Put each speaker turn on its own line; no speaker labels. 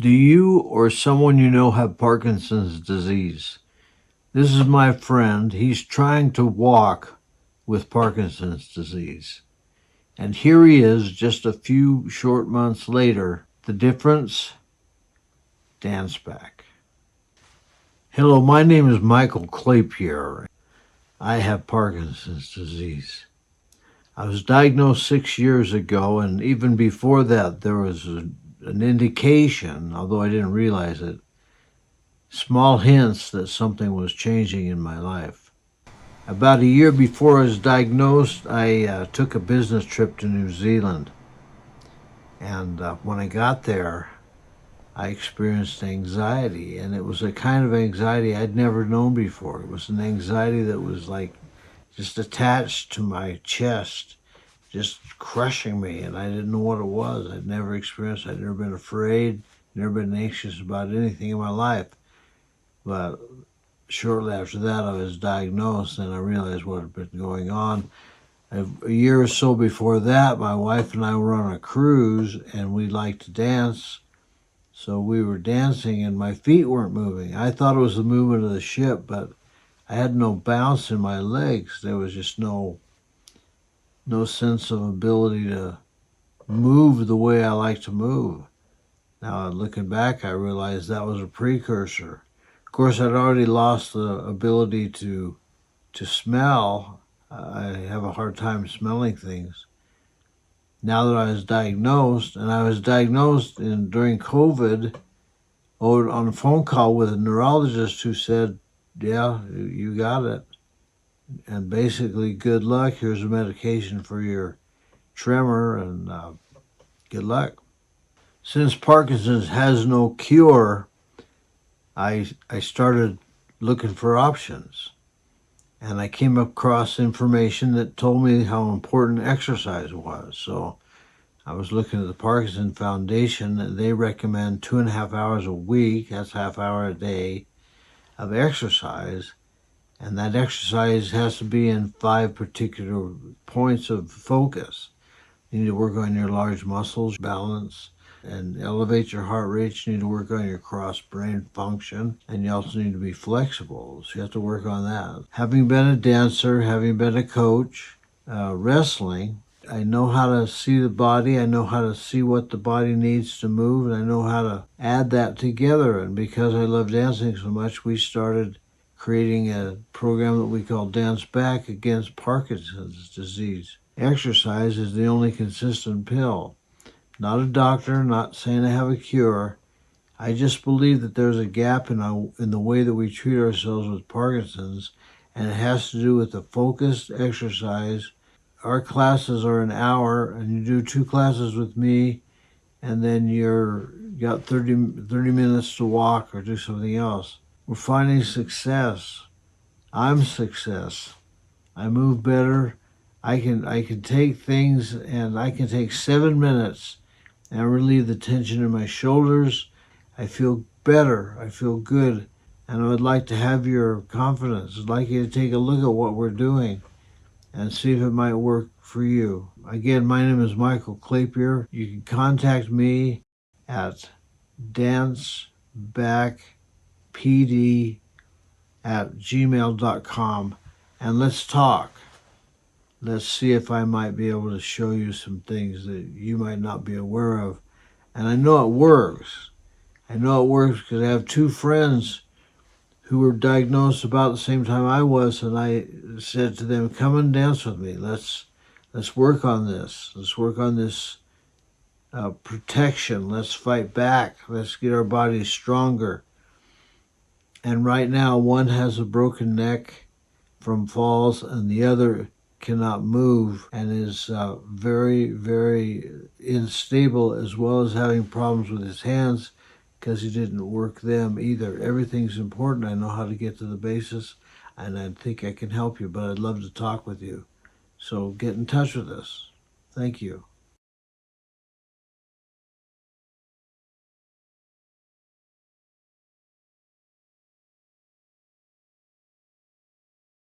Do you or someone you know have Parkinson's disease? This is my friend. He's trying to walk with Parkinson's disease. And here he is just a few short months later. The difference? Dance back. Hello, my name is Michael Clapier. I have Parkinson's disease. I was diagnosed 6 years ago, and even before that, there was an indication, although I didn't realize it, small hints that something was changing in my life. About a year before I was diagnosed, I took a business trip to New Zealand. And when I got there, I experienced anxiety, and it was a kind of anxiety I'd never known before. It was an anxiety that was like just attached to my chest, just crushing me, and I didn't know what it was. I'd never experienced it. I'd never been afraid, never been anxious about anything in my life. But shortly after that, I was diagnosed, and I realized what had been going on. A year or so before that, my wife and I were on a cruise, and we liked to dance. So we were dancing, and my feet weren't moving. I thought it was the movement of the ship, but I had no bounce in my legs. There was just no sense of ability to move the way I like to move. Now, looking back, I realized that was a precursor. Of course, I'd already lost the ability to smell. I have a hard time smelling things. Now that I was diagnosed, and I was diagnosed during COVID, on a phone call with a neurologist who said, yeah, you got it. And basically, good luck. Here's a medication for your tremor, and good luck. Since Parkinson's has no cure, I started looking for options. And I came across information that told me how important exercise was. So I was looking at the Parkinson Foundation, and they recommend 2.5 hours a week, that's half hour a day, of exercise. And that exercise has to be in 5 particular points of focus. You need to work on your large muscles, balance, and elevate your heart rate. You need to work on your cross-brain function, and you also need to be flexible. So you have to work on that. Having been a dancer, having been a coach, wrestling, I know how to see the body. I know how to see what the body needs to move, and I know how to add that together. And because I love dancing so much, we started creating a program that we call Dance Back against Parkinson's disease. Exercise is the only consistent pill. Not a doctor, not saying I have a cure. I just believe that there's a gap in the way that we treat ourselves with Parkinson's, and it has to do with the focused exercise. Our classes are an hour, and you do 2 classes with me, and then you got 30 minutes to walk or do something else. We're finding success. I'm success. I move better. I can take things, and I can take 7 minutes and relieve the tension in my shoulders. I feel better. I feel good. And I would like to have your confidence. I'd like you to take a look at what we're doing and see if it might work for you. Again, my name is Michael Clapier. You can contact me at dancebackpd@gmail.com, and let's talk. Let's see if I might be able to show you some things that you might not be aware of. And I know it works. I know it works because I have 2 friends who were diagnosed about the same time I was, and I said to them, come and dance with me. Let's work on this. Let's work on this protection. Let's fight back. Let's get our bodies stronger. And right now, one has a broken neck from falls, and the other cannot move and is very, very unstable, as well as having problems with his hands because he didn't work them either. Everything's important. I know how to get to the basis, and I think I can help you, but I'd love to talk with you. So get in touch with us. Thank you.